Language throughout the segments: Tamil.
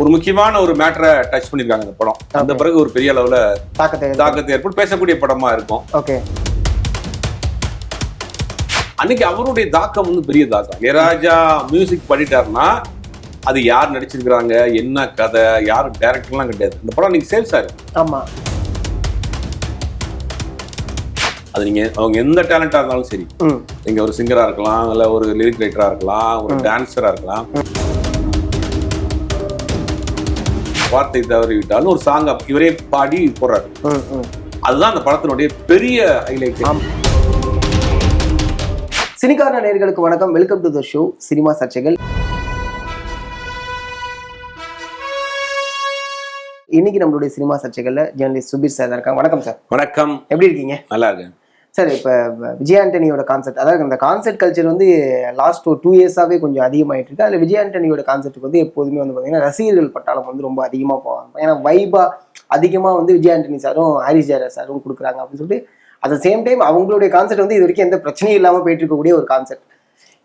ஒரு முக்கியமான ஒரு மேட்டரை டச் பண்ணிருக்காங்க இந்த படம். அந்த பிறகு ஒரு பெரிய அளவுல தாக்கத்தை ஏற்பட்டு பேசக்கூடிய படமா இருக்கும். ஓகே, அன்னைக்கு அவருடைய தாக்கம் வந்து பெரிய தாக்கம். இளையராஜா மியூசிக் பண்ணிட்டாருன்னா அது யார் நடிச்சிருக்கிறாங்க, என்ன கதை, யார் டைரக்டர்லாம் கிடையாது. இந்த படம் நீங்க சேல்ஸ் ஆயிரு. ஆமா, அது நீங்க அவங்க எந்த டேலண்டா இருந்தாலும் சரி, நீங்க ஒரு சிங்கரா இருக்கலாம், இல்ல ஒரு லிரிக் ரைட்டரா இருக்கலாம், ஒரு டான்ஸரா இருக்கலாம், வார்த்தை தவறி விட்டாலும் ஒரு சாங் இவரே பாடி போடுறாரு. அதுதான் அந்த படத்தினுடைய பெரிய ஹைலைட். சினிகார்னர் நேயர்களுக்கு வணக்கம். Welcome to the show cinema சர்ச்சைகள். இன்னைக்கு நம்மளுடைய சினிமா சர்ச்சைகள்ல ஜேர்னலிஸ்ட் சுபீர் சார் இருக்காங்க. வணக்கம் சார். வணக்கம். எப்படி இருக்கீங்க? நல்லா இருக்கேன் சார். இப்போ விஜய் ஆண்டனியோட கான்செப்ட், அதாவது இந்த கான்செப்ட் கல்ச்சர் வந்து லாஸ்ட் ஒரு 2 இயர்ஸாவே கொஞ்சம் அதிகமாயிட்டு இருக்கு. அதில் விஜய் ஆண்டனியோட கான்செப்ட்டுக்கு வந்து எப்போதுமே வந்து பார்த்தீங்கன்னா ரசிகர்கள் பட்டாளம் வந்து ரொம்ப அதிகமாக போவாங்க. ஏன்னா வைபா அதிகமாக வந்து விஜய் ஆண்டனி சாரும் ஹாரிஸ் ஜெயராஜ் சாரும் கொடுக்குறாங்க அப்படின்னு சொல்லிட்டு, அட் த சேம் டைம் அவங்களுடைய கான்செப்ட் வந்து இது வரைக்கும் எந்த பிரச்சனையும் இல்லாமல் போயிட்டு இருக்கக்கூடிய ஒரு கான்செப்ட்.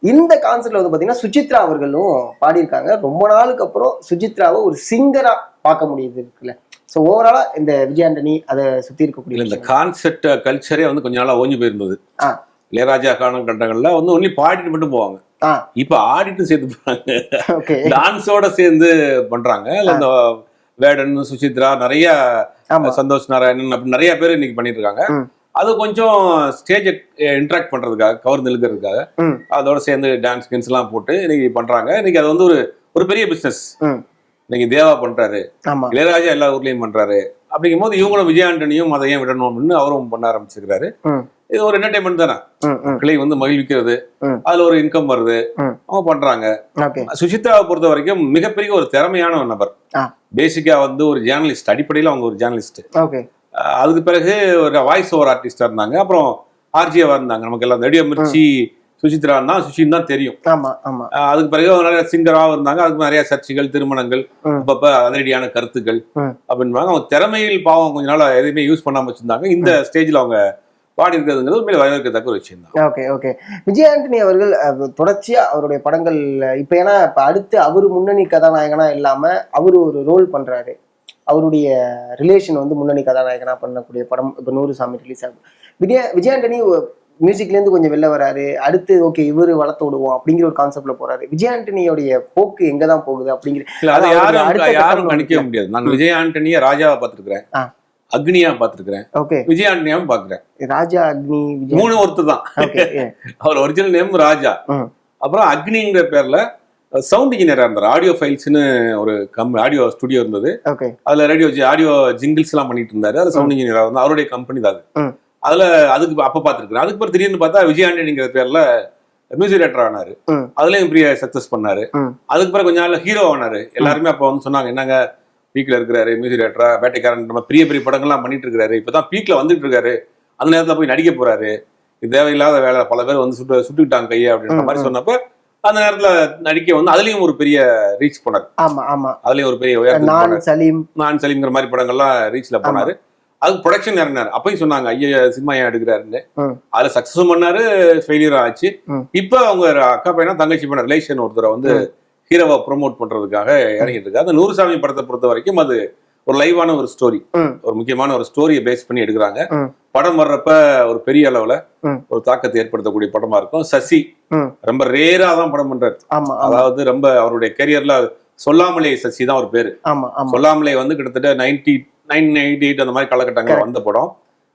இந்த கான்செப்ட்ல வந்து பார்த்தீங்கன்னா சுசித்ரா அவர்களும் பாடியிருக்காங்க. ரொம்ப நாளுக்கு அப்புறம் சுசித்ராவை ஒரு சிங்கரா பார்க்க முடியுது இருக்குல்ல. ஸோ ஓவராலா இந்த விஜய் ஆண்டனி அதை சுற்றி இருக்கக்கூடிய இந்த கான்செப்ட் கல்ச்சரே வந்து கொஞ்ச நாளா ஓஞ்சி போயிருந்தது. இளையராஜா கண்டங்கள்ல வந்து ஒன்லி பாடிட்டு மட்டும் போவாங்க. இப்ப ஆடிட்டு சேர்த்து போறாங்க, டான்ஸோட சேர்ந்து பண்றாங்க. இந்த வேடன், சுசித்ரா, நிறைய சந்தோஷ் நாராயணன் அப்படி நிறைய பேர் இன்னைக்கு பண்ணிட்டு இருக்காங்க. அது கொஞ்சம் ஸ்டேஜ் இன்ட்ராக்ட் பண்றதுக்காக, கவர்ந்து இழுக்கிறதுக்காக அதோட சேர்ந்து டான்ஸ் கின்ஸ் எல்லாம் போட்டு இன்னைக்கு பண்றாங்க. இன்னைக்கு அது வந்து ஒரு பெரிய பிசினஸ். இன்னைக்கு தேவா பண்றாரு, இளையராஜா எல்லா ஊர்லயும் பண்றாரு. அப்படிங்கும் போது இவங்களும் விஜய் ஆண்டனியும் அதை ஏன் விடணும் அப்படின்னு அவரும் பண்ண ஆரம்பிச்சிருக்காரு. இது ஒரு என்டர்டைன்மெண்ட் தானே, மக்களை வந்து மகிழ்விக்கிறது, அதுல ஒரு இன்கம் வருது, அவங்க பண்றாங்க. சுசித்ராவை பொறுத்த வரைக்கும் மிகப்பெரிய ஒரு திறமையான ஒரு நபர். பேசிக்கா வந்து ஒரு ஜேர்னலிஸ்ட், அடிப்படையில் அவங்க ஒரு ஜேர்னலிஸ்ட். அதுக்கு பிறகு ஒரு வாய்ஸ் ஓவர் ஆர்டிஸ்டா இருந்தாங்க. அப்புறம் ஆர்ஜியாவா இருந்தாங்க. நமக்கு எல்லாம் ரேடியோ மிர்ச்சி சுசித்ரான்னா சுஷின் தான் தெரியும். அதுக்கு பிறகு நிறைய சிங்கராக இருந்தாங்க. அதுக்கு நிறைய சர்ச்சைகள், திருமணங்கள், அப்பப்ப அதிரடியான கருத்துக்கள் அப்படின்பாங்க. அவங்க திறமையில் பாவம் கொஞ்ச நாள் எதுவுமே யூஸ் பண்ணாம வச்சிருந்தாங்க. இந்த ஸ்டேஜ்ல அவங்க பாடி இருக்கிறதுங்கிறது உண்மையில வரவேற்கத்தக்க ஒரு விஷயம் தான். ஓகே. விஜய் ஆண்டனி அவர்கள் தொடர்ச்சியா அவருடைய படங்கள் இப்ப ஏன்னா இப்ப அடுத்து அவரு முன்னணி கதாநாயகனா இல்லாம அவரு ஒரு ரோல் பண்றாரு. அவருடைய ரிலேஷன் வந்து முன்னணி கதாநாயகனா பண்ணக்கூடிய படம் இப்ப 100 சாமி ரிலீஸ் ஆகும். விஜய் ஆண்டனி மியூசிக்ல இருந்து கொஞ்சம் வெளில வராரு. அடுத்து ஓகே இவரு வளர்த்து விடுவோம் அப்படிங்கிற ஒரு கான்செப்ட்ல போறாரு. விஜய் ஆண்டனியோடைய போக்கு எங்கதான் போகுது அப்படிங்கிற யாரும் கணிக்க முடியாது. நான் விஜய் ஆண்டனிய ராஜாவை பார்த்திருக்கிறேன், அக்னியா பார்த்திருக்கிறேன், விஜய் ஆண்டனியாவும் பாக்குறேன். ராஜா, அக்னி, மூணு ஒருத்தர் தான். அவர் ஒரிஜினல் நேம் ராஜா. அப்புறம் அக்னிங்கிற பேர்ல சவுண்ட் இன்ஜினியரா இருந்தார். ஆடியோ ஃபைல்ஸ்னு ஒரு ஆடியோ ஸ்டுடியோ இருந்தது. அதுல ஆடியோ ஜிங்கிள்ஸ் எல்லாம் பண்ணிட்டு இருந்தாரு. அது சவுண்ட் இன்ஜினியரா இருந்தா அவருடைய கம்பெனி தான் அது. அதுல அதுக்கு அப்ப பாத்துருக்கேன். அதுக்கு பிறகு திடீர்னு பார்த்தா விஜய் ஆண்டனிங்கிற பேர்ல மியூசிக் டைரக்டர் ஆனாரு. அதுலயும் பெரிய சக்சஸ் பண்ணாரு. அதுக்கு பிறகு கொஞ்ச நாள் ஹீரோ ஆனாரு. எல்லாருமே அப்ப வந்து சொன்னாங்க, என்னங்க பீக்ல இருக்கிறாரு மியூசிக் டைரக்டரா, வேட்டைக்காரன், நம்ம பெரிய பெரிய படங்கள்லாம் பண்ணிட்டு இருக்காரு, இப்பதான் பீக்ல வந்துட்டு இருக்காரு, அந்த நேரத்துல போய் நடிக்க போறாரு, இது தேவையில்லாத வேலை, பல பேர் வந்து சுட்டுக்கிட்டாங்க கையை அப்படின்ற மாதிரி சொன்னப்ப அந்த நேரத்துல நடிக்க வந்து அதுலயும் ஒரு பெரிய ரீச் போனாரு. அதுலயும் ஒரு பெரிய நான் சலீம்ங்கிற மாதிரி படங்கள்லாம் ரீச்ல போனாரு. அதுக்கு ப்ரொடக்ஷன் இறங்கினாரு. அப்பயும் சொன்னாங்க, ஐயா சினிமா ஏன் எடுக்கிறாருன்னு. அதுல சக்சஸும் பண்ணாரு, ஃபெயிலியர் ஆச்சு. இப்ப அவங்க அக்கா பையனா தங்கச்சி பண்ண ரிலேஷன் ஒருத்தரை வந்து ஹீரோவா ப்ரொமோட் பண்றதுக்காக இறங்கிட்டு இருக்காரு. அந்த 100 சாமி படத்தை பொறுத்த வரைக்கும் அது ஒரு லைவான ஒரு ஸ்டோரி, ஒரு முக்கியமான ஒரு ஸ்டோரியை பேஸ் பண்ணி எடுக்கிறாங்க. படம் வர்றப்ப ஒரு பெரிய அளவுல ஒரு தாக்கத்தை ஏற்படுத்தக்கூடிய படமா இருக்கும். சசி ரொம்ப ரேரா தான் படம் பண்றாரு. அதாவது ரொம்ப அவருடைய கெரியர்ல சொல்லாமலே சசி தான் ஒரு பேரு. சொல்லாமலே வந்து கிட்டத்தட்ட 1998 அந்த மாதிரி காலகட்டங்கள் வந்த படம்.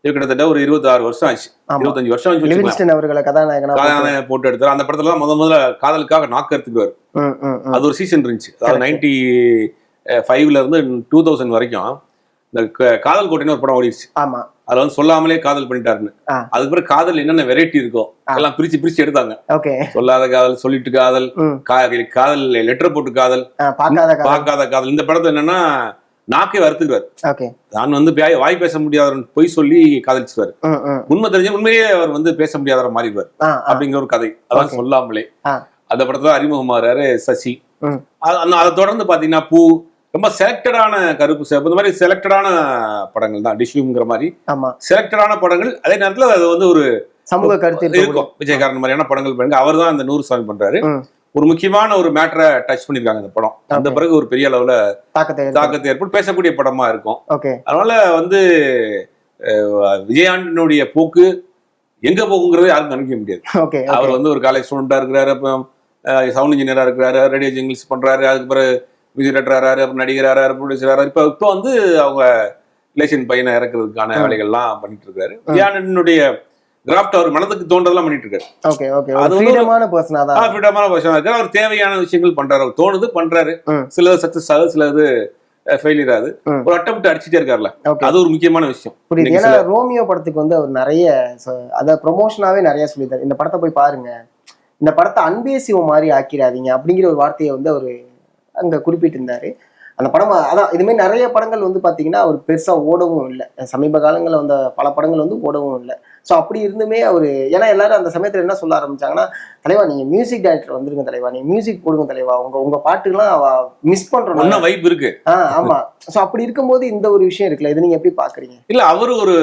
இது கிட்டத்தட்ட ஒரு 26 வருஷம் ஆச்சு, 25 வருஷம் ஆச்சு கதாநாயகன் போட்டு எடுத்தாரு. அந்த படத்துல முதல்ல காதலுக்காக நாக்கு எடுத்துக்குவாரு. அது ஒரு சீசன் இருந்துச்சு. அதாவது 95ல இருந்து 2000 வரைக்கும் இந்த காதல் கோட்டைன்னு ஒரு படம் ஓடிடுச்சு. அதுல வந்து சொல்லாமலே காதல் பண்ணிட்டாருன்னு. அதுக்கு பிறகு காதல் என்னென்ன வெரைட்டி இருக்கோ எல்லாம் பிரிச்சு எடுத்தாங்க. சொல்லாத காதல், சொல்லிட்டு காதல், காதல் லெட்டர் போட்டு காதல், பார்க்காத காதல். இந்த படத்துல என்னன்னா நாக்கே வறுத்துக்குவார். நான் வந்து வாய் பேச முடியாத பொய் சொல்லி காதலிச்சுவாரு. உண்மை தெரிஞ்ச உண்மையே அவர் வந்து பேச முடியாத மாறிடுவார் அப்படிங்கிற ஒரு கதை. அதான் சொல்லாமலே. அந்த படத்துல அறிமுகமாறாரு சசி. அதை தொடர்ந்து பாத்தீங்கன்னா பூ, ரொம்ப செலக்டடான கருப்பு சிவப்பு, இந்த மாதிரி செலக்டடான படங்கள் தான். டிஷ்யூங்கிற மாதிரி செலக்டடான படங்கள். அதே நேரத்துல அது வந்து ஒரு சமூக கருத்து இருக்கும். விஜயகாரன் மாதிரியான படங்கள் பண்ணுங்க. அவர் தான் அந்த 100 சாமி பண்றாரு. ஒரு முக்கியமான ஒரு மேட்டரை டச் பண்ணிருக்காங்க இந்த படம். அந்த பிறகு ஒரு பெரிய அளவுல தாக்கத்தை ஏற்பட்டு பேசக்கூடிய படமா இருக்கும். அதனால வந்து விஜயாண்டனுடைய போக்கு எங்க போகுங்கிறது யாரும் கணிக்க முடியாது. அவர் வந்து ஒரு காலேஜ் ஸ்டூடெண்டா இருக்கிறாரு, அப்போ சவுண்ட் இன்ஜினியரா இருக்கிறாரு, ரேடியோ ஜிங்கிள்ஸ் பண்றாரு, அதுக்கு பிறகு மியூசிக் டைரக்டராரு, அப்புறம் நடிகராரு, ப்ரொடியூசராரு. இப்போ வந்து அவங்க ரிலேஷன் பையனை இறக்குறதுக்கான வேலைகள்லாம் பண்ணிட்டு இருக்காரு. விஜயாண்டனுடைய கிராஃப்ட் அவர் மனதுக்கு தோன்றதெல்லாம் பண்ணிட்டு இருக்காரு. அது ஃப்ரீடமான பர்சனா இருக்காரு. அவர் தேவையான விஷயங்கள் பண்றாரு, அவர் தோணுது பண்றாரு. சிலது சக்சஸ் ஆகுது, சிலது ஃபெயிலியர் ஆகுது. ஒரு அட்டெம்ப்ட் அடிச்சுட்டே இருக்காருல்ல, அது ஒரு முக்கியமான விஷயம். புரியுது. ஏன்னா ரோமியோ படத்துக்கு வந்து அவர் நிறைய அத ப்ரொமோஷனாவே நிறைய சொல்லிட்டாரு. இந்த படத்தை போய் பாருங்க, இந்த படத்தை அன்பே சிவம் மாதிரி ஆக்கிடாதீங்க அப்படிங்கிற ஒரு வார்த்தையை வந்து அவரு அங்க குறிப்பிட்டு இருந்தாரு. அந்த படம் அதான் இது மாதிரி நிறைய படங்கள் வந்து பாத்தீங்கன்னா அவர் பெருசா ஓடவும் இல்லை. சமீப காலங்களில் வந்த பல படங்கள் வந்து ஓடவும் இல்லை. ஸோ அப்படி இருந்துமே அவரு, ஏன்னா எல்லாரும் அந்த சமயத்துல என்ன சொல்ல ஆரம்பிச்சாங்கன்னா, தலைவா நீங்க மியூசிக் டைரக்டர் வந்துருங்க தலைவா, நீங்க மியூசிக் போடுங்க தலைவா, உங்க பாட்டுலாம் மிஸ் பண்றோம், வைப் இருக்கு. ஆமா. ஸோ அப்படி இருக்கும்போது இந்த ஒரு விஷயம் இருக்குல்ல, இது நீங்க எப்படி பாக்குறீங்க? இல்ல அவரு ஒரு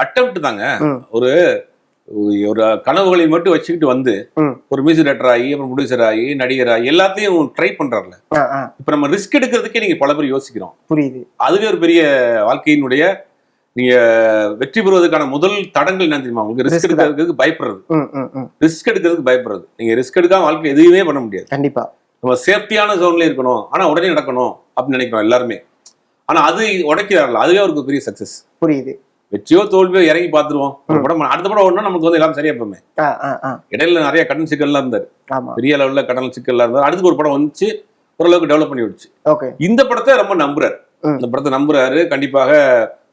அட்டெம்ப்ட் தாங்க. ஒரு கனவுகளை மட்டும் வச்சுக்கிட்டு வந்து ஒரு மியூசிக் டைரக்டர் ஆகி, அப்புறம் ப்ரொடியூசர் ஆகி, நடிகர் ஆகி எல்லாத்தையும் ட்ரை பண்றாருல. இப்ப நம்ம ரிஸ்க் எடுக்கிறதுக்கே நீங்க பல பேர் யோசிக்கிறோம். புரியுது. அதுவே ஒரு பெரிய வாழ்க்கையினுடைய நீங்க வெற்றி பெறுவதற்கான முதல் தடங்கள் என்ன தெரியுமா? உங்களுக்கு ரிஸ்க் எடுக்கிறதுக்கு பயப்படுறது. ரிஸ்க் எடுக்கிறதுக்கு பயப்படுறது. நீங்க ரிஸ்க் எடுக்காம வாழ்க்கை எதுவுமே பண்ண முடியாது. கண்டிப்பா நம்ம சேஃப்டியான ஜோன்ல இருக்கணும், ஆனா உடனே நடக்கணும் அப்படின்னு நினைக்கிறோம் எல்லாருமே. ஆனா அது உடைக்கிறார்கள், அதுவே அவருக்கு பெரிய சக்சஸ். புரியுது. வெற்றியோ தோல்வியோ இறங்கி பாத்துருவோம். படம் அடுத்த படம் ஓடனா நமக்கு வந்து எல்லாம் சரியா போமே. இடையில நிறைய கடன் சிக்கல்லாம் இருந்தாரு, பெரிய அளவுல கடன் சிக்கல்லாம் இருந்தாரு. அடுத்து ஒரு படம் வந்துச்சு, ஓரளவுக்கு டெவலப் பண்ணி விடுச்சு. இந்த படத்தை ரொம்ப நம்புறாரு. இந்த படத்தை நம்புறாரு. கண்டிப்பாக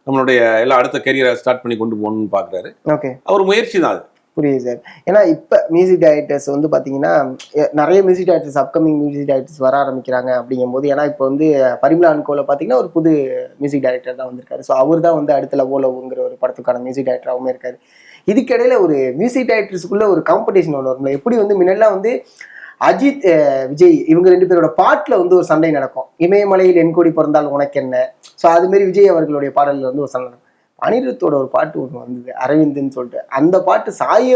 நம்மளுடைய எல்லா அடுத்த கெரியரை ஸ்டார்ட் பண்ணி கொண்டு போகணும்னு பாக்குறாரு. அவர் முயற்சி தான் அது. புரியுது சார். ஏன்னா இப்ப மியூசிக் டைரக்டர்ஸ் வந்து பாத்தீங்கன்னா நிறைய music directors upcoming music directors வர ஆரம்பிக்கிறாங்க அப்படிங்கும் போது, ஏன்னா இப்போ வந்து பரிமளா அண்ட் கோல பாத்தீங்கன்னா ஒரு புது மியூசிக் டைரக்டர் தான் வந்திருக்காரு. ஸோ அவர் தான் வந்து அடுத்த லவோங்கிற ஒரு படத்துக்கான மியூசிக் டைரக்டராகவும் இருக்காரு. இதுக்கிடையில ஒரு மியூசிக் டைரக்டர்ஸுக்குள்ள ஒரு காம்படிஷன் ஒன்று வரும்ல. எப்படி வந்து முன்னெல்லாம் வந்து அஜித் விஜய் இவங்க ரெண்டு பேரோட பாட்டுல வந்து ஒரு சண்டை நடக்கும். இமயமலையில் என் கோடி பிறந்தால் உனக்கு என்ன. ஸோ அது மாதிரி விஜய் அவர்களுடைய பாடல்ல வந்து ஒரு சண்டை நடக்கும். அனிருத்தோட ஒரு பாட்டு ஒன்று வந்தது, அரவிந்த்னு சொல்லிட்டு. அந்த பாட்டு சாய்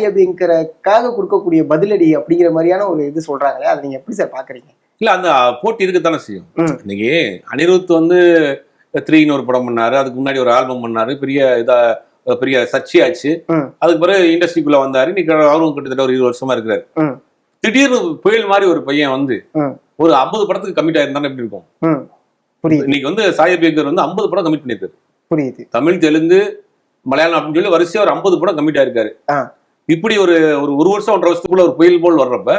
அபியங்கருக்காக கொடுக்கக்கூடிய பதிலடி அப்படிங்கிற மாதிரியான ஒரு இது சொல்றாங்களே, அதை நீங்க எப்படி சார் பாக்குறீங்க? இல்ல அந்த போட்டி இருக்கத்தானே செய்யும். இன்னைக்கு அனிருத் வந்து 3 ஒரு படம் பண்ணாரு, அதுக்கு முன்னாடி ஒரு ஆல்பம் பண்ணாரு, பெரிய சர்ச்சையாச்சு. அதுக்கு பிறகு இண்டஸ்ட்ரிக்குள்ள வந்தாரு. இன்னைக்கு அவரும் கிட்டத்தட்ட ஒரு 20 வருஷமா இருக்கிறாரு. திடீர்னு புயல் மாதிரி ஒரு பையன் வந்து ஒரு 50 படத்துக்கு கமிட் ஆயிருந்தானே எப்படி இருக்கும்? இன்னைக்கு வந்து சாய் அபியங்கர் வந்து 50 படம் கமிட் பண்ணிருக்காரு. புரியுது. தமிழ், தெலுங்கு, மலையாளம் அப்படின்னு சொல்லி வரிசையா ஒரு 50 படம் கமிட் ஆயிருக்காரு. இப்படி ஒரு 1 வருஷம் 1.5 வருஷத்துக்குள்ள ஒரு புயல் போல் வர்றப்ப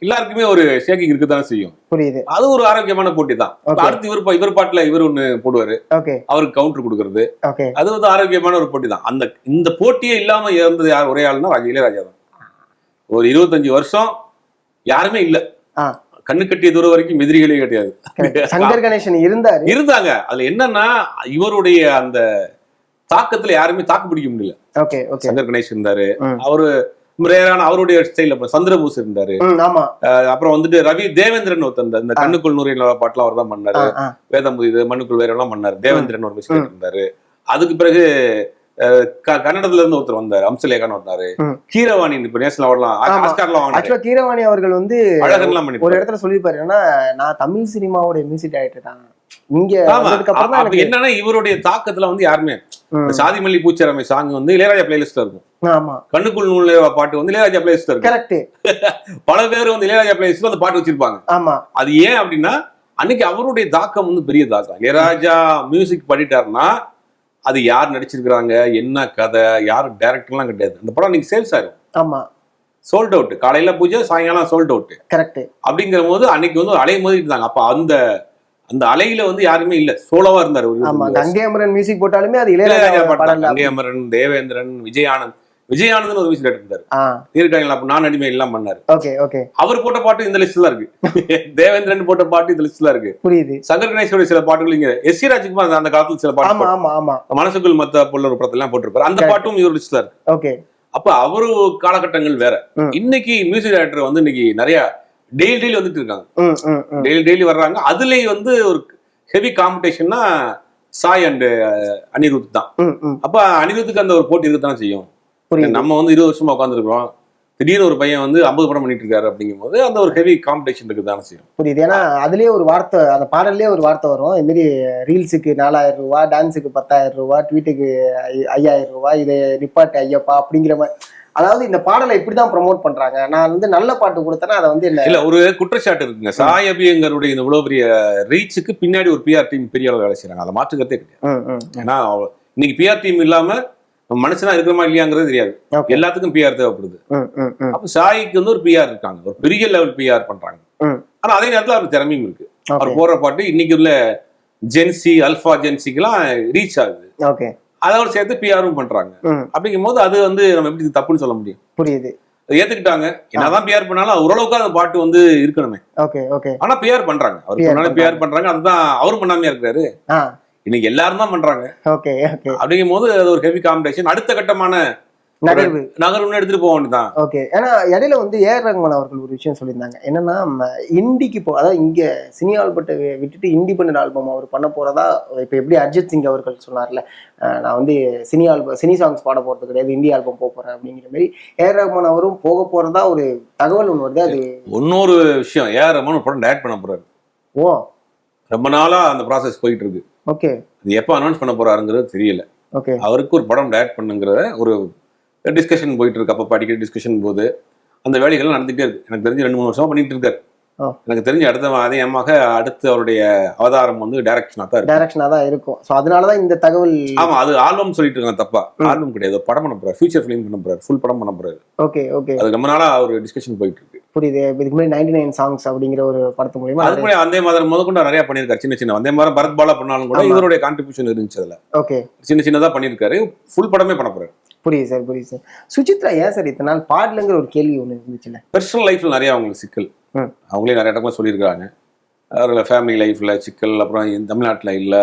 எல்லாருக்குமே ஒரு ஷேக்கிங் இருக்குதானே செய்யும். புரியுது. அது ஒரு ஆரோக்கியமான போட்டி தான். அடுத்து இவர் பாட்டுல இவர் ஒண்ணு போடுவாரு, அவருக்கு கவுண்டர் கொடுக்கறது, அது வந்து ஆரோக்கியமான ஒரு போட்டி தான். இந்த போட்டியே இல்லாம இருந்தது யார்? ஒரே ஆளுன்னா இளையராஜா தான். ஒரு 25 வருஷம் யாருமே இல்ல. கண்ணு கட்டிய தூரம் வரைக்கும் எதிரிகளே கிடையாது. சங்கர் கணேசன் இருந்தாங்க. அதுல என்னன்னா இவருடைய அந்த தாக்கத்துல யாருமே தாக்கு பிடிக்க முடியல. சங்கர் கணேசன் இருந்தாரு, அவரு அவருடைய ஸ்டைல. சந்திரபோஸ் இருந்தாரு, அப்புறம் வந்துட்டு ரவி தேவேந்திரன் ஒருத்தர், இந்த கண்ணுக்குள் நூறு பாட்டுலாம் அவர் தான் பண்ணாரு. வேதம் புதிது, மண்ணுக்குள் வேற எல்லாம் பண்ணாரு. தேவேந்திரன் ஒரு மியூசிக் இருந்தாரு. அதுக்கு பிறகு கன்னடத்துல இருந்து ஒருத்தர் வந்தாரு, அம்சலேகான்னு வந்தாரு. கீரவாணி இப்ப நேஷனல் அவார்ட்லாம் ஆஸ்கார்லாம் வாங்கினாரு. கீரவாணி அவர்கள் வந்து அழகன்லாம் பண்ணி ஒரு இடத்துல சொல்லிருப்பாரு, ஏன்னா நான் தமிழ் சினிமாவோட மியூசிக் டைரக்டர் தான். இங்க என்னன்னா இவருடைய தாக்கத்துல வந்து யாருமே சாதிமல்லி பூச்சரமை சாங் வந்து இளையராஜா பிளேலிஸ்ட்ல இருக்கும். கண்ணுக்குள் நூல் பாட்டு வந்து இளையராஜா பிளேலிஸ்ட்ல இருக்கும். கரெக்ட். பல பேர் வந்து இளையராஜா பிளேலிஸ்ட்ல அந்த பாட்டு வச்சிருப்பாங்க. அது ஏன் அப்படின்னா அன்னைக்கு அவருடைய தாக்கம் வந்து பெரிய தாக்கம். இளையராஜா மியூசிக் பண்ணிட்டாருன்னா அது யார் நடிச்சிருக்கிறாங்க, என்ன கதை, யார் டைரக்டர்லாம் கிடையாது. அந்த படம் நீங்க சேல்ஸ் ஆகும். Sold out. காலையில பூஜை, சாயங்காலம் சோல்ட் அவுட். கரெக்ட். அப்படிங்கிற போது அன்னைக்கு வந்து அலை மோதிட்டு இருந்தாங்க. அப்ப அந்த அலையில வந்து யாருமே இல்ல, சோலோவா இருந்தாரு. கங்கை அமரன் மியூசிக் போட்டாலுமே அது இளையராஜா பாட்டு. கங்கை அமரன், தேவேந்திரன், விஜயானந்த் ஒரு மியூசிக் இருந்தாரு. இருக்காங்களா, நான் அடிமை எல்லாம் பண்ணாரு. அவர் போட்ட பாட்டு இந்த லிஸ்ட்ல இருக்கு. தேவேந்திரன் போட்ட பாட்டு இந்த லிஸ்ட்ல இருக்கு. புரியுது. சங்கர் கணேசோட சில பாட்டுகள் இங்க எஸ்.சி. ராஜ்குமார் அந்த காலத்துல சில பாட்டு மனசுக்குள் மத்த பொருள் ஒரு படத்தெல்லாம் போட்டிருப்பாரு. அந்த பாட்டும் இவர் லிஸ்ட்ல இருக்கு. அப்ப அவரு காலகட்டங்கள் வேற. இன்னைக்கு மியூசிக் டைரக்டர் வந்து இன்னைக்கு நிறைய டெய்லி வந்துட்டு இருக்காங்க. டெய்லி வர்றாங்க. அதுலயும் வந்து ஒரு ஹெவி காம்படிஷன்னா சாய் அண்ட் அனிருத் தான். அப்ப அனிருத்துக்கு அந்த ஒரு போட்டி இருக்கத்தானே செய்யும். நம்ம வந்து 20 வருஷமா உட்காந்துருக்கோம். திடீர்னு ஒரு பையன் வந்து 50 படம் பண்ணிட்டு இருக்காரு அப்படிங்கும் போது அந்த ஒரு ஹெவி காம்படிஷன் இருக்குதானே செய்யும். புரியுது. ஏன்னா அதுலயே ஒரு வார்த்தை, அந்த பாடல்லே ஒரு வார்த்தை வரும், இது மாதிரி ரீல்ஸுக்கு 4000 ரூபாய், டான்ஸுக்கு 10,000 ரூபாய், ட்வீட்டுக்கு 5000 ரூபாய், இதை நிப்பாட்டு ஐயப்பா அப்படிங்கிற மாதிரி. அதாவது இந்த பாடலை இப்படிதான் ப்ரமோட் பண்றாங்க. நான் வந்து நல்ல பாட்டு கொடுத்தேன்னா அதை வந்து இல்ல ஒரு குற்றச்சாட்டு இருக்குங்க. சாய் அபியங்கருடைய இந்த இவ்வளவு பெரிய ரீச்சுக்கு பின்னாடி ஒரு பிஆர் டீம் பெரிய அளவு வேலை செய்யறாங்க. அதை மாற்றுக்கிறதே கிடையாது. ஏன்னா இன்னைக்கு பிஆர் டீம் இல்லாம மனுஷனா இருக்கிறமா இல்லையாங்கிறது தெரியாது. எல்லாத்துக்கும் பிஆர் தேவைப்படுது. அப்ப சாய்க்கு வந்து ஒரு பிஆர் இருக்காங்க, ஒரு பெரிய லெவல் பிஆர் பண்றாங்க. ஆனா அதே நேரத்துல அவருக்கு திறமையும் இருக்கு. அவர் போற பாட்டு இன்னைக்கு உள்ள ஜென்சி அல்பா ஜென்சிக்கெல்லாம் ரீச் ஆகுது. அதோட சேர்த்து பிஆரும் பண்றாங்க. அப்படிங்கும் போது அது வந்து நம்ம எப்படி தப்புன்னு சொல்ல முடியும்? புரியுது. ஏத்துக்கிட்டாங்க. என்னதான் பிஆர் பண்ணாலும் ஓரளவுக்கு அந்த பாட்டு வந்து இருக்கணுமே. ஆனா பிஆர் பண்றாங்க. அவர் பிஆர் பண்றாங்க. அதுதான் அவரும் பண்ணாமையா இருக்கிறாரு. இன்னைக்கு எல்லாரும் தான் பண்றாங்க. அப்படிங்கும் போது அது ஒரு ஹெவி காம்படிஷன். அடுத்த கட்டமான நகர்வுன்னு எடுத்துட்டு போக வேண்டியதான். ஓகே. ஏன்னா இடையில வந்து ஏஆர் ரஹ்மான் அவர்கள் ஒரு விஷயம் சொல்லியிருந்தாங்க. என்னன்னா இண்டிக்கு அதாவது இங்க சினி ஆல்பத்தை விட்டுட்டு இண்டிபெண்டன்ட் ஆல்பம் அவர் பண்ண போறதா இப்ப எப்படி அர்ஜித் சிங் அவர்கள் சொன்னார்ல, நான் வந்து சினி சாங்ஸ் பாட போறது கிடையாது, இந்தி ஆல்பம் போக போறேன் அப்படிங்கிற மாதிரி ஏஆர் ரஹ்மான் அவரும் போக போறதா ஒரு தகவல் ஒன்று வருது. அது இன்னொரு விஷயம், ஏஆர் ரஹ்மான் ஒரு படம் டைரக்ட் பண்ண போறாரு. ஓ, ரொம்ப நாளா அந்த ப்ராசஸ் போயிட்டு இருக்கு. ஓகே. அது எப்போ அனௌன்ஸ் பண்ண போறாருங்கிறது தெரியல. ஓகே. அவருக்கு ஒரு படம் டைரக்ட் பண்ணுங்கிறத ஒரு டிஸ்கஷன் போயிட்டு இருக்கு. அப்போ அடிக்கடி டிஸ்கஷன் போது அந்த வேலைகள் நடந்துகிட்டே இருக்கு. எனக்கு தெரிஞ்சு 2-3 வருஷமா பண்ணிட்டு இருக்காரு. எனக்கு தெரிஞ்சு அதே அம்மாக அடுத்து அவருடைய அவதாரம் வந்து டைரக்ஷனா தான் இருக்கும். சோ அதனாலதான் இந்த தகவல். ஆமா, அது ஆல்பம் சொல்லிட்டு இருக்காங்க. தப்பா ஆல்பம் கிடையாது, படம் பண்ண போறாரு, ஃபியூச்சர் ஃபிலிம் பண்ண போறாரு, ஃபுல் படம் பண்ண போறாரு. Okay okay. அது ரொம்ப நாளா ஒரு டிஸ்கஷன் போயிட்டு இருக்கு. புரியுது. இதுக்கு முன்னாடி 99 சாங்ஸ் அப்படிங்கிற ஒரு படத்து மூலமா அதுக்கு முன்னாடி வந்தே மாதரம் முதற்கொண்டு நிறைய பண்ணியிருக்காரு. சின்ன வந்தே மாதரம் பரத் பாலா பண்ணாலும் கூட இவருடைய கான்ட்ரிபியூஷன் இருந்துச்சு அதுல. ஓகே. சின்னதா பண்ணியிருக்காரு. ஃபுல் படமே பண்ண போறாரு. புரியுது சார், புரியுது சார். சுசித்ரா ஏன் சார் இத்தனை நாள் பாடலுங்கிற ஒரு கேள்வி ஒன்று இருந்துச்சுல்ல? பர்சனல் லைஃப்ல நிறைய அவங்களுக்கு சிக்கல். அவங்களே நிறைய இடத்துல சொல்லியிருக்காங்க. அவர்கள ஃபேமிலி லைஃப்ல சிக்கல், அப்புறம் தமிழ்நாட்டுல இல்ல,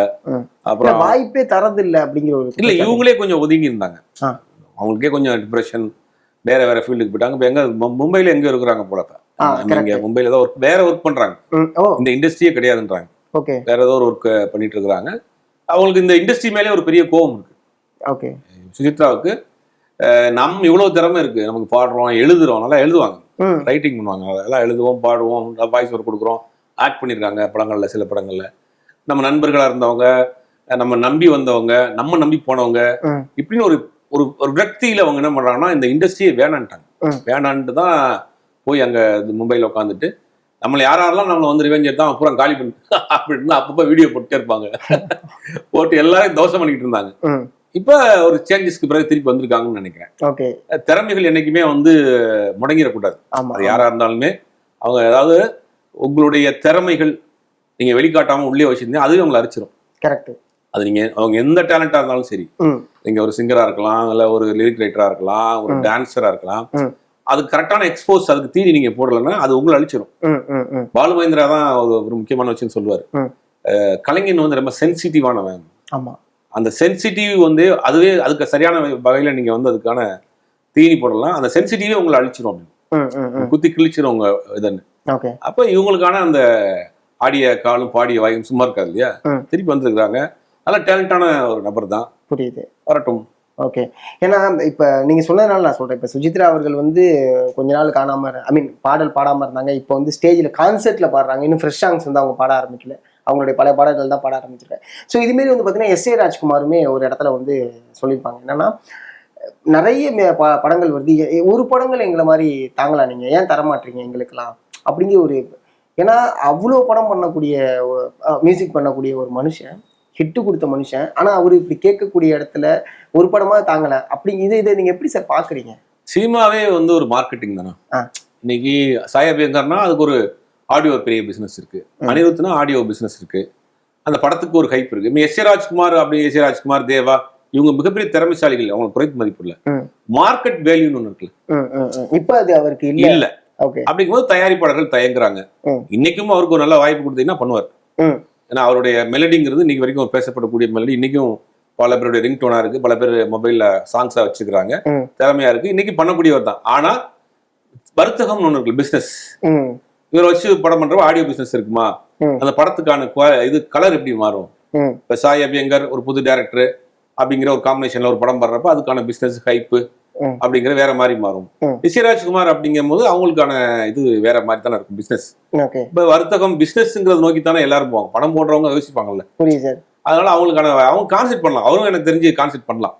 அப்புறம் வாய்ப்பே தரது இல்லை அப்படிங்கிற ஒரு இல்ல, இவங்களே கொஞ்சம் ஒதுங்கி இருந்தாங்க. அவங்களுக்கே கொஞ்சம் டிப்ரெஷன், வேற ஃபீல்டுக்கு போயிட்டாங்க. இப்ப எங்க மும்பைல எங்க இருக்கிறாங்க போல. இங்க மும்பைல ஏதோ வேற ஒர்க் பண்றாங்க. இந்த இண்டஸ்ட்ரியே கிடையாதுன்றாங்க. வேற ஏதோ ஒரு ஒர்க் பண்ணிட்டு இருக்கிறாங்க. அவங்களுக்கு இந்த இண்டஸ்ட்ரி மேலே ஒரு பெரிய கோபம் இருக்கு. ஓகே. சுசித்ராவுக்கு நம்ம இவ்வளவு திறமை இருக்கு, நமக்கு பாடுறோம், எழுதுறோம், நல்லா எழுதுவாங்க, ரைட்டிங் பண்ணுவாங்க, அதெல்லாம் எழுதுவோம், பாடுவோம், வாய்ஸ் ஒர்க் கொடுக்குறோம், ஆக்ட் பண்ணியிருக்காங்க படங்கள்ல, சில படங்கள்ல. நம்ம நண்பர்களா இருந்தவங்க, நம்ம நம்பி வந்தவங்க, நம்ம நம்பி போனவங்க, இப்படின்னு ஒரு ஒரு விரக்தியில அவங்க என்ன பண்றாங்கன்னா இந்த இண்டஸ்ட்ரியை வேணான்ட்டு தான் போய் அங்க மும்பைல உட்காந்துட்டு நம்மளை யாரெல்லாம் நம்மளை வந்து ரிவெஞ்ச் எடுத்தா அப்புறம் காலி பண்ணி அப்படின்னு அப்பப்போ வீடியோ போட்டுட்டே இருப்பாங்க. போட்டு எல்லாரும் தோசை பண்ணிக்கிட்டு இருந்தாங்க. இப்ப ஒரு சேஞ்சஸ்க்கு பிறகு திருப்பி வந்திருக்காங்கன்னு நினைக்கிறேன். ஓகே. திறமைகள் என்னைக்குமே வந்து முடங்கிடக்கூடாது. அது யாரா இருந்தாலுமே அவங்க ஏதாவது உங்களுடைய திறமைகள் நீங்க வெளிக்காட்டாம உள்ளே வச்சிருந்தீங்க, அதுவே உங்களை அரிச்சிடும். கரெக்ட். அது நீங்க அவங்க எந்த டேலண்டா இருந்தாலும் சரி, நீங்க ஒரு சிங்கரா இருக்கலாம், இல்ல ஒரு லிரிக் ரைட்டரா இருக்கலாம், ஒரு டான்ஸரா இருக்கலாம், அது கரெக்டான எக்ஸ்போஸ், அதுக்கு தீனி நீங்க போடலன்னா அது உங்களை அழிச்சிடும். பாலு மகேந்திரா தான் ஒரு முக்கியமான விஷயம் சொல்லுவாரு. கலைஞன் வந்து ரொம்ப சென்சிட்டிவானவன். ஆமா, அந்த சென்சிட்டிவ் வந்து அதுவே அதுக்கு சரியான வகையில நீங்க வந்து அதுக்கான தீனி போடலாம், அந்த சென்சிட்டிவே உங்களை அழிச்சிடும் அப்படின்னு குத்தி கிழிச்சிடும் உங்க இதுன்னு. அப்ப இவங்களுக்கான அந்த ஆடிய காலும் பாடிய வாயும் சும்மா இருக்காது இல்லையா, திருப்பி வந்துருக்காங்க. நல்ல டேலண்டான ஒரு நபர் தான். புரியுது, வரட்டும். ஓகே. ஏன்னா இப்ப நீங்க சொன்னதுனால நான் சொல்றேன், இப்ப சுஜித்ரா அவர்கள் வந்து கொஞ்ச நாள் காணாம, பாடல் பாடாம இருந்தாங்க. இப்போ வந்து ஸ்டேஜ்ல கான்சர்ட்ல பாடுறாங்க. இன்னும் ஃப்ரெஷ் சாங்ஸ் வந்து அவங்க பாட ஆரம்பிக்கல, அவங்களுடைய பல பாடல்கள் தான் பாட ஆரம்பிச்சிருக்காங்க. ஸோ இதுமாரி வந்து பார்த்தீங்கன்னா எஸ் ஏ ராஜ்குமாருமே ஒரு இடத்துல வந்து சொல்லியிருப்பாங்க, என்னன்னா நிறைய படங்கள் வருது, ஒரு படங்கள் எங்களை மாதிரி தாங்கலாம், நீங்க ஏன் தரமாட்டீங்க எங்களுக்கெல்லாம் அப்படிங்கிற ஒரு. ஏன்னா அவ்வளோ படம் பண்ணக்கூடிய மியூசிக் பண்ணக்கூடிய ஒரு மனுஷன், ஹிட்டு கொடுத்த மனுஷன், ஆனா அவரு இப்படி கேட்கக்கூடிய இடத்துல ஒரு படமா தாங்கல அப்படிங்க. இதை நீங்க எப்படி சார் பாக்குறீங்க? சினிமாவே வந்து ஒரு மார்க்கெட்டிங் தானே. இன்னைக்கு சாய் அபியங்கர்னா அதுக்கு ஒரு ஆடியோ பெரிய பிசினஸ் இருக்கு, அனிருத்னா ஆடியோ பிசினஸ் இருக்கு, அந்த படத்துக்கு ஒரு ஹைப் இருக்கு. எஸ் ஏ ராஜ்குமார், அப்படி எஸ் ஏ ராஜ்குமார், தேவா, இவங்க மிகப்பெரிய திறமைசாலிகள், அவங்களுக்கு குறைத்து மதிப்பு இல்ல, மார்க்கெட் வேல்யூன்னு ஒண்ணு இருக்குல்ல, இப்ப அது அவருக்கு இல்ல. அப்படிங்கும்போது தயாரிப்பாளர்கள் தயங்குறாங்க. இன்னைக்கும் அவருக்கு ஒரு நல்ல வாய்ப்பு கொடுத்தீங்கன்னா பண்ணுவார். ஏன்னா அவருடைய மெலடிங்கிறது இன்னைக்கு வரைக்கும் பேசப்படக்கூடிய மெலடி, இன்னைக்கும் பல பேருடைய ரிங் டோனா இருக்கு, பல பேர் மொபைல்ல சாங்ஸா வச்சுக்கிறாங்க, திறமையா இருக்கு, இன்னைக்கு பண்ணக்கூடியவர் தான். ஆனா வர்த்தகம் ஒண்ணு இருக்கு, பிசினஸ். இவரை வச்சு படம் பண்றப்ப ஆடியோ பிசினஸ் இருக்குமா, அந்த படத்துக்கான இது கலர் எப்படி மாறும். இப்ப சாய் அபியங்கர் ஒரு புது டைரக்டர் அப்படிங்கிற ஒரு காம்பினேஷன்ல ஒரு படம் பண்றப்ப அதுக்கான பிசினஸ் ஹைப்பு, அப்படிங்கிற வேற மாதிரி மாறும். விஜயராஜ்குமார் அப்படிங்கும் போது அவங்களுக்கான இது வேற மாதிரி தானே இருக்கும் பிசினஸ். இப்ப வர்த்தகம் பிசினஸ்ங்கிறத நோக்கி தானே எல்லாரும் போவாங்க, படம் போடுறவங்க யோசிப்பாங்கல்ல. அதனால அவங்களுக்கான அவங்க கான்செப்ட் பண்ணலாம், அவரும் எனக்கு தெரிஞ்சு கான்செப்ட் பண்ணலாம்.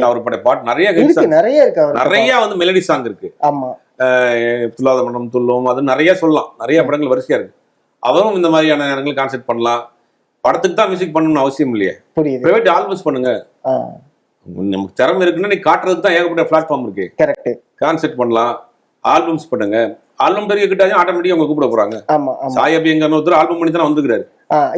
அவர் பட பாட்டு நிறைய வந்து மெலடி சாங் இருக்கு. துல்லாத மனம் துல்லும், அது நிறைய சொல்லலாம், நிறைய படங்கள் வரிசையா இருக்கு. அவரும் இந்த மாதிரியான இடங்கள் கான்செப்ட் பண்ணலாம். படத்துக்கு தான் மியூசிக் பண்ணணும்னு அவசியம் இல்லையே, பிரைவேட் ஆல்பம்ஸ் பண்ணுங்க. நமக்கு திறமை இருக்குன்னா நீ காட்டுறதுக்கு தான் ஏகப்பட்ட பிளாட்ஃபார்ம் இருக்கு. கரெக்ட், கான்செப்ட் பண்ணலாம், ஆல்பம்ஸ் பண்ணுங்க. ஆல்பம் பெரிய கிட்டாச்சும் ஆட்டோமேட்டிக்கா அவங்க கூப்பிட போறாங்க. சாய் அபியங்கர் ஒருத்தர் ஆல்பம் பண்ணி தான் வந்துருக்காரு.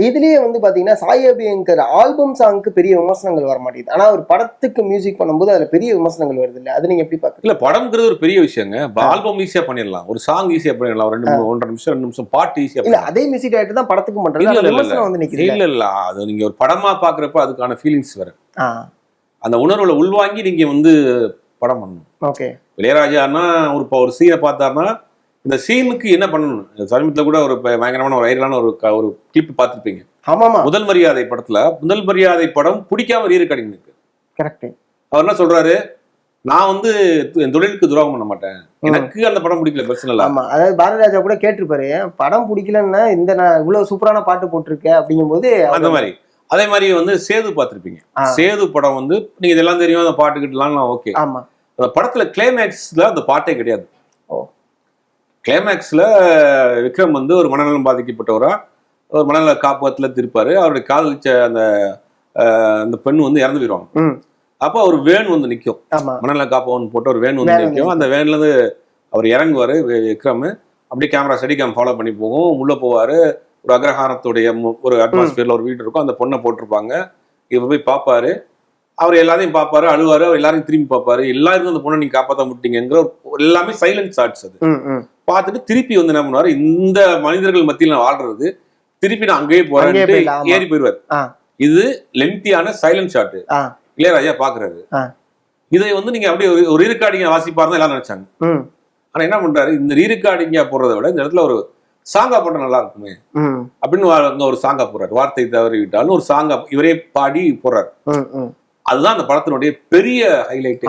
இதுலயே வந்து பாத்தீங்கன்னா சாய் அபியங்கர் ஆல்பம் சாங்க்கு பெரிய விமர்சனங்கள் வர மாட்டேங்குது, ஆனா ஒரு படத்துக்கு மியூசிக் பண்ணும்போது அதுல பெரிய விமர்சனங்கள் வருது இல்ல, அது நீங்க எப்படி பாக்குறீங்க? இல்ல, படம்ங்கிறது ஒரு பெரிய விஷயங்க. ஆல்பம் ஈஸியா பண்ணிடலாம், ஒரு சாங் ஈஸியா பண்ணிடலாம், ஒரு 1.5 நிமிஷம் 2 நிமிஷம் பாட்டு ஈஸியா. இல்ல அதே மியூசிக் டைரக்டர் தான் படத்துக்கு பண்றாங்க. விமர்சனம் வந்து நிக்குது. இல்ல அது நீங்க ஒரு படமா பாக்குறப்ப அதுக்கான ஃபீலிங்ஸ் வரும், அந்த உணர்வுல உள்வாங்கி நீங்க வந்து படம் பண்ணணும். ஓகே, இளையராஜான்னா ஒரு சீனை பார்த்தாருன்னா இந்த சீனுக்கு என்ன பண்ணணும். சமீபத்தில் கூட ஒரு பயங்கரமான ஒரு வைரலான ஒரு கிளிப் பார்த்துருப்பீங்க. முதல் மரியாதை படத்துல, முதல் மரியாதை படம் பிடிக்காம ரீரெக்கார்டிங் இருக்கு. கரெக்ட். அவர் என்ன சொல்றாரு, நான் வந்து என் தொழிலுக்கு துரோகம் பண்ண மாட்டேன், எனக்கு அந்த படம் பிடிக்கல, பிரச்சனை இல்லை. ஆமா, அதாவது பாரதிராஜா கூட கேட்டிருப்பாரு, படம் பிடிக்கலன்னா இந்த நான் இவ்வளவு சூப்பரான பாட்டு போட்டிருக்கேன் அப்படிங்கும் போது அந்த மாதிரி. அதே மாதிரி வந்து சேது பார்த்திருப்பீங்க. சேது படம் வந்து நீங்க இதெல்லாம் தெரியும், அந்த பாட்டுக்கிட்டலாம் ஓகே. ஆமா, அந்த படத்துல கிளைமேக்ஸ்ல அந்த பாட்டே கிடையாது. கிளைமேக்ஸ்ல விக்ரம் வந்து ஒரு மனநலம் பாதிக்கப்பட்டவரா ஒரு மனநல காப்பகத்துல திருப்பாரு. அவருடைய காதலிச்ச அந்த பெண் வந்து இறந்து போயிடுவாங்க. அப்போ அவர் வேன் வந்து நிற்கும், மனநல காப்பகம் போட்டு ஒரு வேன் வந்து நிற்கும். அந்த வேன்ல இருந்து அவர் இறங்குவாரு விக்ரம், அப்படியே கேமரா ஸ்டடி கேம் ஃபாலோ பண்ணி போகும். உள்ள போவாரு, ஒரு அக்ரஹாரத்துடைய ஒரு அட்மாஸ்பியர்ல ஒரு வீடு இருக்கும், அந்த பொண்ணை போட்டிருப்பாங்க. இவர் போய் பார்ப்பாரு, அவர் எல்லாத்தையும் பார்ப்பாரு, அழுவாரு, அவர் எல்லாரையும் திரும்பி பார்ப்பாரு. எல்லாரும் அந்த பொண்ணை நீங்க காப்பாற்ற முட்டீங்கிற எல்லாமே சைலண்ட் ஷாட்ஸ். அது பார்த்துட்டு திருப்பி வந்து என்ன பண்ணுவாரு, இந்த மனிதர்கள் மத்தியில் நான் வாழ்றது, திருப்பி நான் அங்கேயே போறேன் ஏறி போயிடுவார். இது லென்த்தியான சைலண்ட் ஷாட். இளையராஜா பாக்குறாரு. இதை வந்து நீங்க அப்படியே ஒரு ரீரெக்கார்டிங்க வாசிப்பாருன்னு எல்லாம் நினைச்சாங்க. ஆனா என்ன பண்றாரு, இந்த ரீரெக்கார்டிங்கா போடுறதை விட இந்த இடத்துல ஒரு சாங்கா போட்டா நல்லா இருக்குமே அப்படின்னு ஒரு சாங்கா போடுறாரு. வார்த்தை தவறி விட்டாலும் ஒரு சாங்கா இவரே பாடி போடுறாரு. அதுதான் அந்த படத்தினுடைய பெரிய ஹைலைட்.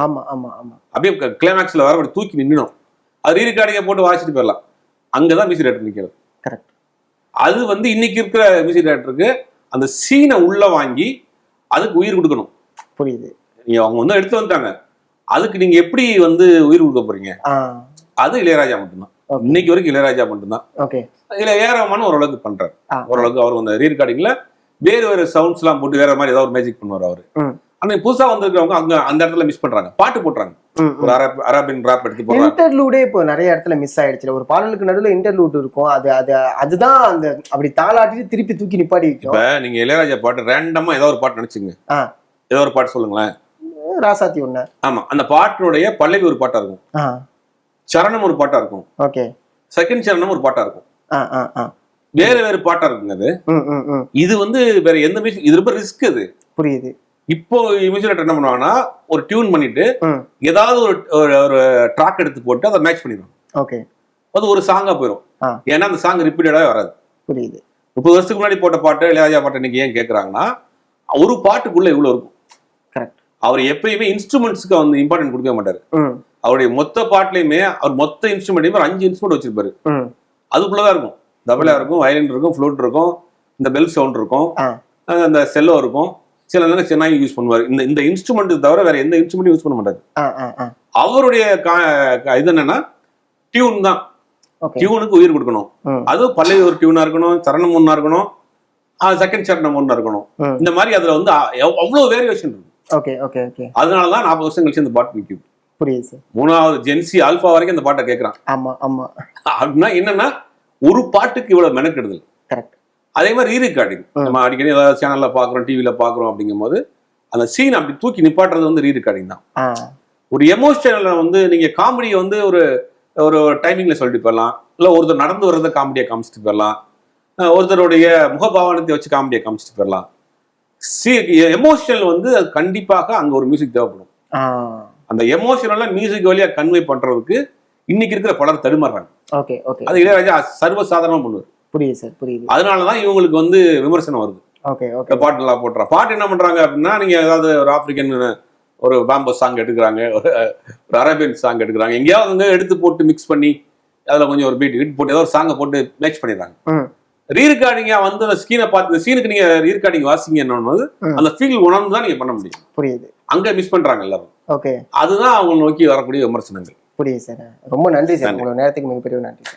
அப்படியே கிளைமேக்ஸ்ல வர தூக்கி நின்னுடும். அது ரீரெக்கார்டிங்கா போட்டு வாசிச்சுட்டு போயிடலாம். அங்கதான் மியூசிக் டைரக்டர் நிக்கிறது. கரெக்ட். அது வந்து இன்னைக்கு இருக்கிற மியூசிக் டைரக்டருக்கு அந்த சீனை உள்ள வாங்கி அதுக்கு உயிர் கொடுக்கணும். புரியுது. நீங்க அவங்க வந்து எடுத்து வந்துட்டாங்க, அதுக்கு நீங்க எப்படி வந்து உயிர் கொடுக்க போறீங்க? அது இளையராஜா மட்டும்தான். இன்னைக்கு வரைக்கும் இளையராஜா மட்டும்தான். இதுல ஏராளமான ஓரளவுக்கு பண்றாரு. ஓரளவுக்கு அவர் வந்து ரீரெக்கார்டிங்ல வேறு சவுண்ட்ஸ் எல்லாம் போட்டு வேற மாதிரி ஏதாவது ஒரு மேஜிக் பண்ணுவார் அவரு. ஆனா புதுசா வந்திருக்கிறவங்க அங்க அந்த இடத்துல மிஸ் பண்றாங்க, பாட்டு போட்டுறாங்க. ஒரு அரபின் ராப் எடுத்து போறாங்க. இன்டர்லூடே இப்போ நிறைய இடத்துல மிஸ் ஆயிடுச்சு. ஒரு பாடலுக்கு நடுவுல இன்டர்லூட் இருக்கும், அதுதான் அந்த அப்படி தாளாட்டி திருப்பி தூக்கி நிப்பாடி வைக்கும். இப்ப நீங்க இளையராஜா பாட்டு ரேண்டமா ஏதாவது ஒரு பாட்டு நினைச்சுங்க, ஏதோ ஒரு பாட்டு சொல்லுங்களேன். ராசாத்தி ஒண்ணு. ஆமா, அந்த பாட்டினுடைய பல்லவி ஒரு பாட்டா இருக்கும், சரணம் ஒரு பாட்டா இருக்கும், ஓகே, செகண்ட் சரணம் ஒரு பாட்டா இருக்கும், வேற வேற பாட்டா இருக்குங்க. அது இது வந்து வேற எந்த மியூசிக், இது ரொம்ப ரிஸ்க். அது புரியுது. இப்போ மியூசிக் டைரக்டர் என்ன பண்ணுவாங்கன்னா ஒரு டியூன் பண்ணிட்டு ஏதாவது ஒரு ட்ராக் எடுத்து போட்டு அதை மேட்ச் பண்ணிடுவாங்க. ஓகே, அது ஒரு சாங்கா போயிடும். ஏன்னா அந்த சாங் ரிப்பீட்டடாவே வராது. புரியுது. 30 வருஷத்துக்கு முன்னாடி போட்ட பாட்டு இளையராஜா பாட்டு இன்னைக்கு ஏன் கேட்கறாங்கன்னா ஒரு பாட்டுக்குள்ள இவ்வளவு இருக்கும். கரெக்ட். அவர் எப்பயுமே இன்ஸ்ட்ருமெண்ட்ஸ்க்கு வந்து இம்பார்ட்டன்ட் கொடுக்க மாட்டாரு. அவருடைய மொத்த பாட்டுலயுமே அவர் மொத்த இன்ஸ்ட்ருமெண்ட்லயுமே ஒரு 5 இன்ஸ்ட்ருமெண்ட் வச்சிருப்பாரு. அதுக்குள்ளதான் இருக்கும், தபலா இருக்கும், வயலின் இருக்கும், ஃப்ளூட் இருக்கும், இந்த பெல் சவுண்ட் இருக்கும், அந்த செல்லோ இருக்கும், சில நேரம் சென்னாய் யூஸ் பண்ணுவார். இந்த இன்ஸ்ட்ருமெண்ட் தவிர வேற எந்த இன்ஸ்ட்ருமெண்ட் யூஸ் பண்ண மாட்டாரு. அவருடைய இது என்னன்னா டியூன் தான். டியூனுக்கு உயிர் கொடுக்கணும். அதுவும் பல்லவி ஒரு டியூனா இருக்கணும், சரணம் ஒன்னா இருக்கணும், செகண்ட் சரணம் ஒன்னா இருக்கணும். இந்த மாதிரி அதுல வந்து அவ்வளவு வேரியேஷன் இருக்கு. அதனாலதான் 40 வருஷம் கழிச்சு இந்த பாட்டு நிக்குது. புரியுது. 3வது ஜென்சி ஆல்பா வரைக்கும் இந்த பாட்டை கேட்கறான். அப்படின்னா என்னன்னா ஒரு பாட்டுக்கு இவ்வளவு மெனக்கெடுதல். கரெக்ட். அதே மாதிரி ரீரெக்கார்டிங் நம்ம அடிக்கடி ஏதாவது சேனல்ல பாக்குறோம், டிவில பாக்குறோம். அப்படிங்கும் போது அந்த சீன் அப்படி தூக்கி நிப்பாட்டுறது வந்து ரீரெக்கார்டிங் தான். ஒரு எமோஷனல் வந்து நீங்க காமெடியை வந்து ஒரு டைமிங்ல சொல்லிட்டு போயிடலாம், இல்ல ஒருத்தர் நடந்து வர்றத காமெடியை காமிச்சிட்டு போயிடலாம், ஒருத்தருடைய முகபாவனத்தை வச்சு காமெடியை காமிச்சிட்டு போயிடலாம். எமோஷனல் வந்து அது கண்டிப்பாக அங்க ஒரு மியூசிக் தேவைப்படும். அந்த எமோஷனலா மியூசிக் வழியா கன்வே பண்றதுக்கு இன்னைக்கு இருக்கிற பலர் தடுமாறுறாங்க. அது இளையராஜா சர்வசாதாரணமா பண்ணுவார். புரியுது சார், புரியுது. அதனாலதான் இவங்களுக்கு வந்து விமர்சனம் வருது. பாட்டு எல்லாம் போட்டுறா. பாட்டு என்ன பண்றாங்க அப்படின்னா, நீங்க ஏதாவது ஒரு ஆப்பிரிக்கன் ஒரு பாம்போ சாங் எடுக்கிறாங்க, ஒரு அரேபியன் சாங் எடுக்கிறாங்க, எங்கேயாவது எடுத்து போட்டு மிக்ஸ் பண்ணி அதுல கொஞ்சம் ஒரு பீட் போட்டு ஏதோ ஒரு சாங்கை போட்டு மேட்ச் பண்ணிடுறாங்க. ரீரெக்கார்டிங்கா வந்து அந்த ஸ்கீனை பார்த்து இந்த சீனுக்கு நீங்க ரீரெக்கார்டிங் வாசிங்கன்னு அந்த ஃபீல் உணர்ந்து தான் நீங்க பண்ண முடியும். புரியுது. அங்க மிஸ் பண்றாங்க எல்லாரும். ஓகே, அதுதான் அவங்க நோக்கி வரக்கூடிய விமர்சனங்கள். புரியுது சார். ரொம்ப நன்றி சார், உங்களோட நேரத்துக்கு மிகப்பெரிய நன்றி சார்.